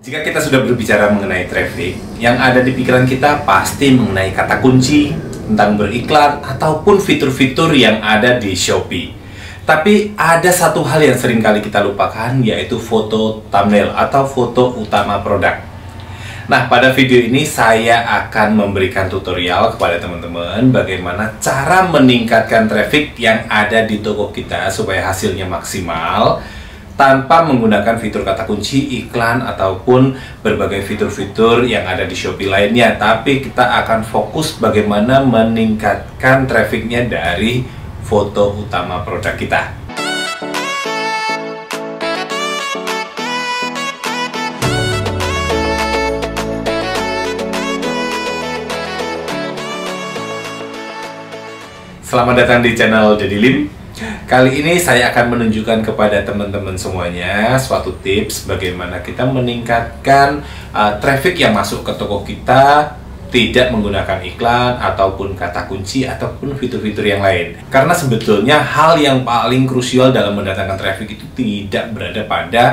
Jika kita sudah berbicara mengenai traffic, yang ada di pikiran kita pasti mengenai kata kunci, tentang beriklan, ataupun fitur-fitur yang ada di Shopee. Tapi ada satu hal yang sering kali kita lupakan, yaitu foto thumbnail atau foto utama produk. Nah, pada video ini saya akan memberikan tutorial kepada teman-teman bagaimana cara meningkatkan traffic yang ada di toko kita supaya hasilnya maksimal tanpa menggunakan fitur kata kunci, iklan, ataupun berbagai fitur-fitur yang ada di Shopee lainnya. Tapi kita akan fokus bagaimana meningkatkan trafficnya dari foto utama produk kita. Selamat datang di channel Daddy Lim. Kali ini saya akan menunjukkan kepada teman-teman semuanya suatu tips bagaimana kita meningkatkan traffic yang masuk ke toko kita tidak menggunakan iklan ataupun kata kunci ataupun fitur-fitur yang lain. Karena sebetulnya hal yang paling krusial dalam mendatangkan traffic itu tidak berada pada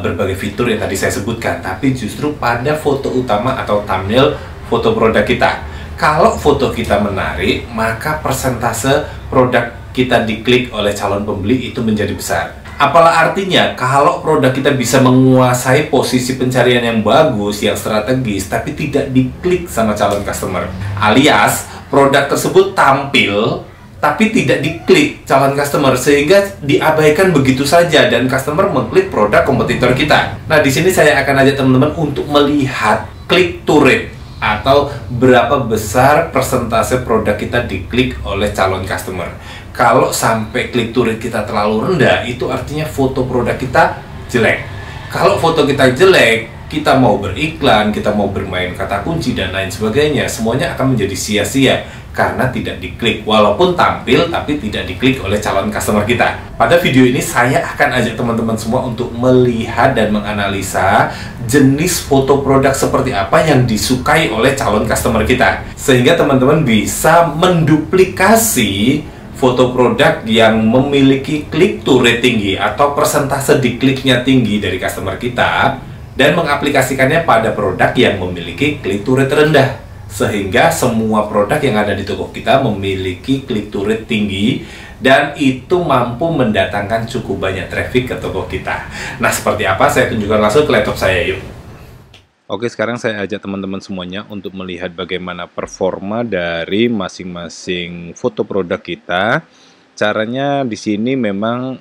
berbagai fitur yang tadi saya sebutkan, tapi justru pada foto utama atau thumbnail foto produk kita. Kalau foto kita menarik, maka persentase produk kita diklik oleh calon pembeli itu menjadi besar. Apalah artinya kalau produk kita bisa menguasai posisi pencarian yang bagus, yang strategis, tapi tidak diklik sama calon customer. Alias, produk tersebut tampil, tapi tidak diklik calon customer, sehingga diabaikan begitu saja dan customer mengklik produk kompetitor kita. Nah, di sini saya akan ajak teman-teman untuk melihat click to rate, atau berapa besar persentase produk kita diklik oleh calon customer. Kalau sampai click to rate kita terlalu rendah, itu artinya foto produk kita jelek. Kalau foto kita jelek, kita mau beriklan, kita mau bermain kata kunci dan lain sebagainya, semuanya akan menjadi sia-sia karena tidak diklik, walaupun tampil tapi tidak diklik oleh calon customer kita. Pada video ini saya akan ajak teman-teman semua untuk melihat dan menganalisa jenis foto produk seperti apa yang disukai oleh calon customer kita, sehingga teman-teman bisa menduplikasi foto produk yang memiliki click to rate tinggi atau persentase dikliknya tinggi dari customer kita dan mengaplikasikannya pada produk yang memiliki click to rate rendah, sehingga semua produk yang ada di toko kita memiliki click to rate tinggi dan itu mampu mendatangkan cukup banyak traffic ke toko kita. Nah, seperti apa? Saya tunjukkan langsung ke laptop saya, yuk. Oke, sekarang saya ajak teman-teman semuanya untuk melihat bagaimana performa dari masing-masing foto produk kita. Caranya di sini memang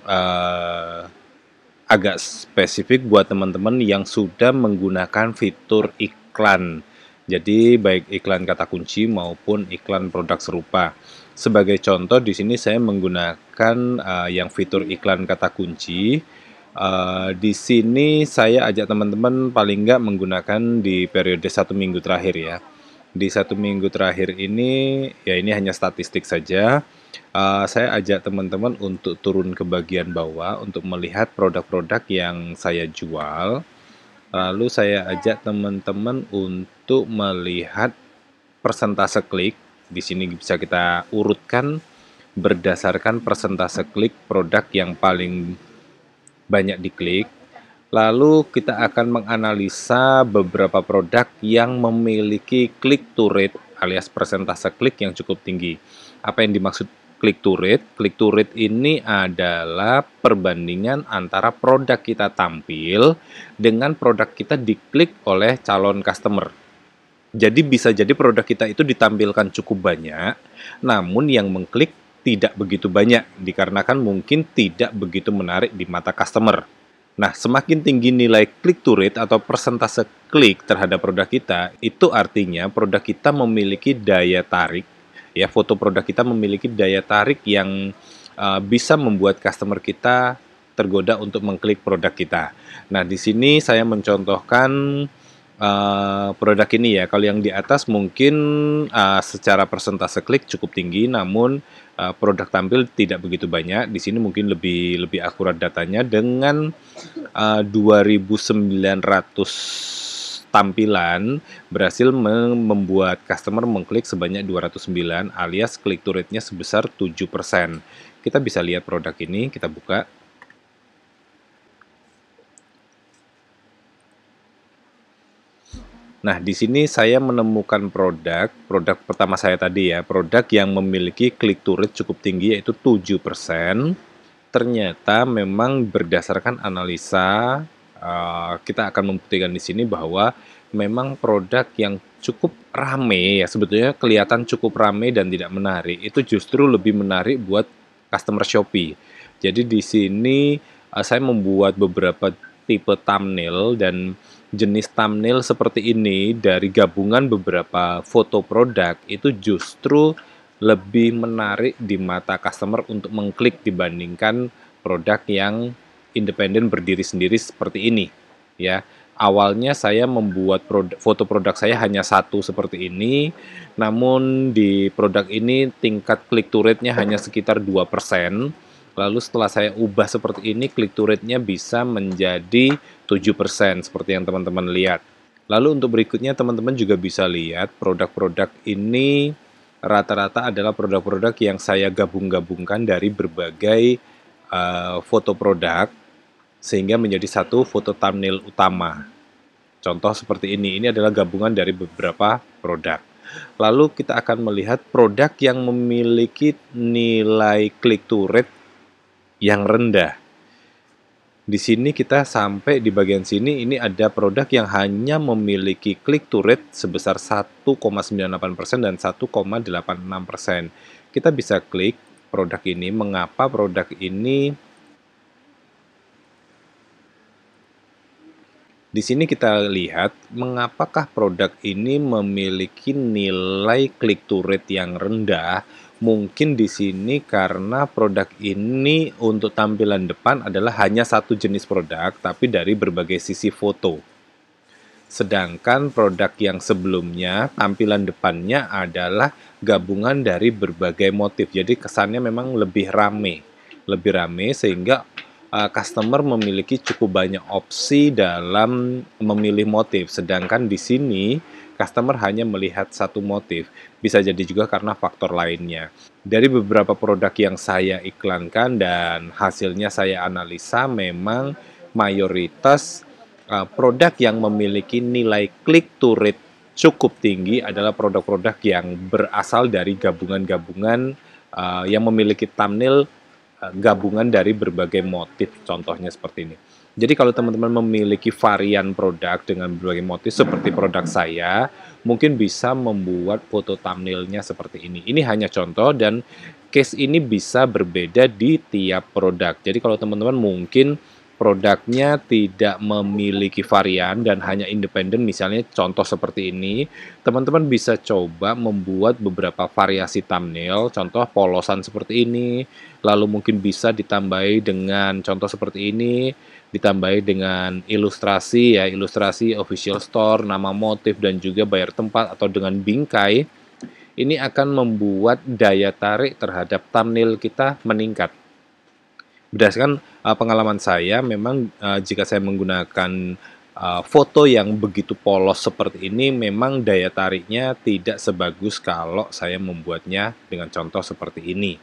agak spesifik buat teman-teman yang sudah menggunakan fitur iklan. Jadi baik iklan kata kunci maupun iklan produk serupa. Sebagai contoh di sini saya menggunakan yang fitur iklan kata kunci. Di sini saya ajak teman-teman paling nggak menggunakan di periode 1 minggu terakhir ya. Di 1 minggu terakhir ini, ya ini hanya statistik saja. Saya ajak teman-teman untuk turun ke bagian bawah untuk melihat produk-produk yang saya jual. Lalu saya ajak teman-teman untuk melihat persentase klik. Di sini bisa kita urutkan berdasarkan persentase klik produk yang paling banyak diklik. Lalu kita akan menganalisa beberapa produk yang memiliki click to rate alias persentase klik yang cukup tinggi. Apa yang dimaksud click to rate? Click to rate ini adalah perbandingan antara produk kita tampil dengan produk kita diklik oleh calon customer. Jadi bisa jadi produk kita itu ditampilkan cukup banyak, namun yang mengklik tidak begitu banyak, dikarenakan mungkin tidak begitu menarik di mata customer. Nah, semakin tinggi nilai click to rate atau persentase klik terhadap produk kita, itu artinya produk kita memiliki daya tarik, ya foto produk kita memiliki daya tarik yang bisa membuat customer kita tergoda untuk mengklik produk kita. Nah, di sini saya mencontohkan produk ini ya. Kalau yang di atas mungkin secara persentase klik cukup tinggi, namun produk tampil tidak begitu banyak. Di sini mungkin lebih akurat datanya dengan 2.900 tampilan berhasil membuat customer mengklik sebanyak 209 alias click to rate-nya sebesar 7%. Kita bisa lihat produk ini, kita buka. Nah, di sini saya menemukan produk pertama saya tadi ya, produk yang memiliki click to rate cukup tinggi yaitu 7%. Ternyata memang berdasarkan analisa, kita akan membuktikan di sini bahwa memang produk yang cukup rame ya, sebetulnya kelihatan cukup rame dan tidak menarik, itu justru lebih menarik buat customer Shopee. Jadi di sini saya membuat beberapa tipe thumbnail dan jenis thumbnail seperti ini dari gabungan beberapa foto produk itu justru lebih menarik di mata customer untuk mengklik dibandingkan produk yang independen berdiri sendiri seperti ini ya. Awalnya saya membuat foto produk saya hanya satu seperti ini, namun di produk ini tingkat click to rate-nya hanya sekitar 2%. Lalu setelah saya ubah seperti ini, click to rate-nya bisa menjadi 7% seperti yang teman-teman lihat. Lalu untuk berikutnya teman-teman juga bisa lihat produk-produk ini rata-rata adalah produk-produk yang saya gabung-gabungkan dari berbagai foto produk sehingga menjadi satu foto thumbnail utama. Contoh seperti ini adalah gabungan dari beberapa produk. Lalu kita akan melihat produk yang memiliki nilai click to rate yang rendah. Di sini kita sampai di bagian sini, ini ada produk yang hanya memiliki click to rate sebesar 1,98% dan 1,86%. Kita bisa klik produk ini. Mengapa produk ini? Di sini kita lihat mengapakah produk ini memiliki nilai click to rate yang rendah. Mungkin di sini karena produk ini untuk tampilan depan adalah hanya satu jenis produk, tapi dari berbagai sisi foto. Sedangkan produk yang sebelumnya tampilan depannya adalah gabungan dari berbagai motif. Jadi kesannya memang lebih rame sehingga customer memiliki cukup banyak opsi dalam memilih motif. Sedangkan di sini customer hanya melihat satu motif. Bisa jadi juga karena faktor lainnya. Dari beberapa produk yang saya iklankan dan hasilnya saya analisa, memang mayoritas produk yang memiliki nilai click to rate cukup tinggi adalah produk-produk yang berasal dari gabungan-gabungan yang memiliki thumbnail gabungan dari berbagai motif, contohnya seperti ini. Jadi kalau teman-teman memiliki varian produk dengan berbagai motif seperti produk saya, mungkin bisa membuat foto thumbnailnya seperti ini. Ini hanya contoh dan case ini bisa berbeda di tiap produk. Jadi kalau teman-teman mungkin produknya tidak memiliki varian dan hanya independen, misalnya contoh seperti ini, teman-teman bisa coba membuat beberapa variasi thumbnail, contoh polosan seperti ini, lalu mungkin bisa ditambahi dengan contoh seperti ini, ditambahi dengan ilustrasi ya, ilustrasi official store, nama motif dan juga bayar tempat atau dengan bingkai. Ini akan membuat daya tarik terhadap thumbnail kita meningkat. Berdasarkan pengalaman saya, memang jika saya menggunakan foto yang begitu polos seperti ini, memang daya tariknya tidak sebagus kalau saya membuatnya dengan contoh seperti ini.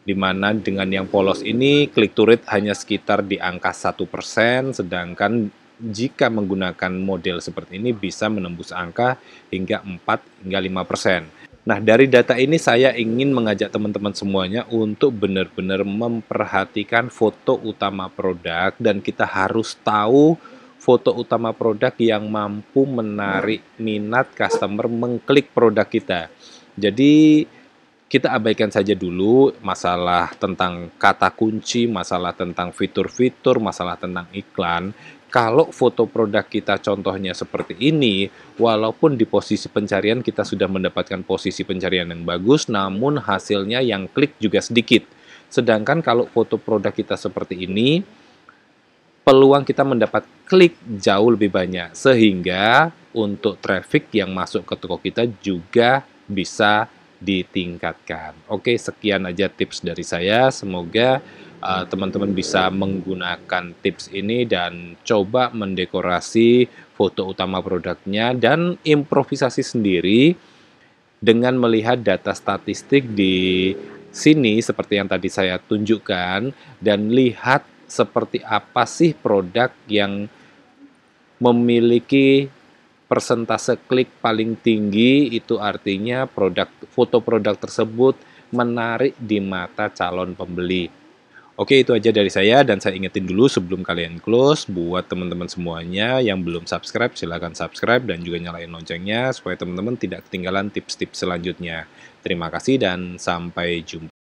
Dimana dengan yang polos ini, click to rate hanya sekitar di angka 1%, sedangkan jika menggunakan model seperti ini bisa menembus angka hingga 4 hingga 5%. Nah, dari data ini saya ingin mengajak teman-teman semuanya untuk benar-benar memperhatikan foto utama produk dan kita harus tahu foto utama produk yang mampu menarik minat customer mengklik produk kita. Jadi, kita abaikan saja dulu masalah tentang kata kunci, masalah tentang fitur-fitur, masalah tentang iklan. Kalau foto produk kita contohnya seperti ini, walaupun di posisi pencarian kita sudah mendapatkan posisi pencarian yang bagus, namun hasilnya yang klik juga sedikit. Sedangkan kalau foto produk kita seperti ini, peluang kita mendapat klik jauh lebih banyak. Sehingga untuk traffic yang masuk ke toko kita juga bisa ditingkatkan. Oke, sekian aja tips dari saya. Semoga teman-teman bisa menggunakan tips ini dan coba mendekorasi foto utama produknya dan improvisasi sendiri dengan melihat data statistik di sini seperti yang tadi saya tunjukkan dan lihat seperti apa sih produk yang memiliki persentase klik paling tinggi itu artinya foto produk tersebut menarik di mata calon pembeli. Oke, itu aja dari saya, dan saya ingetin dulu sebelum kalian close, buat teman-teman semuanya yang belum subscribe, silahkan subscribe dan juga nyalain loncengnya supaya teman-teman tidak ketinggalan tips-tips selanjutnya. Terima kasih dan sampai jumpa.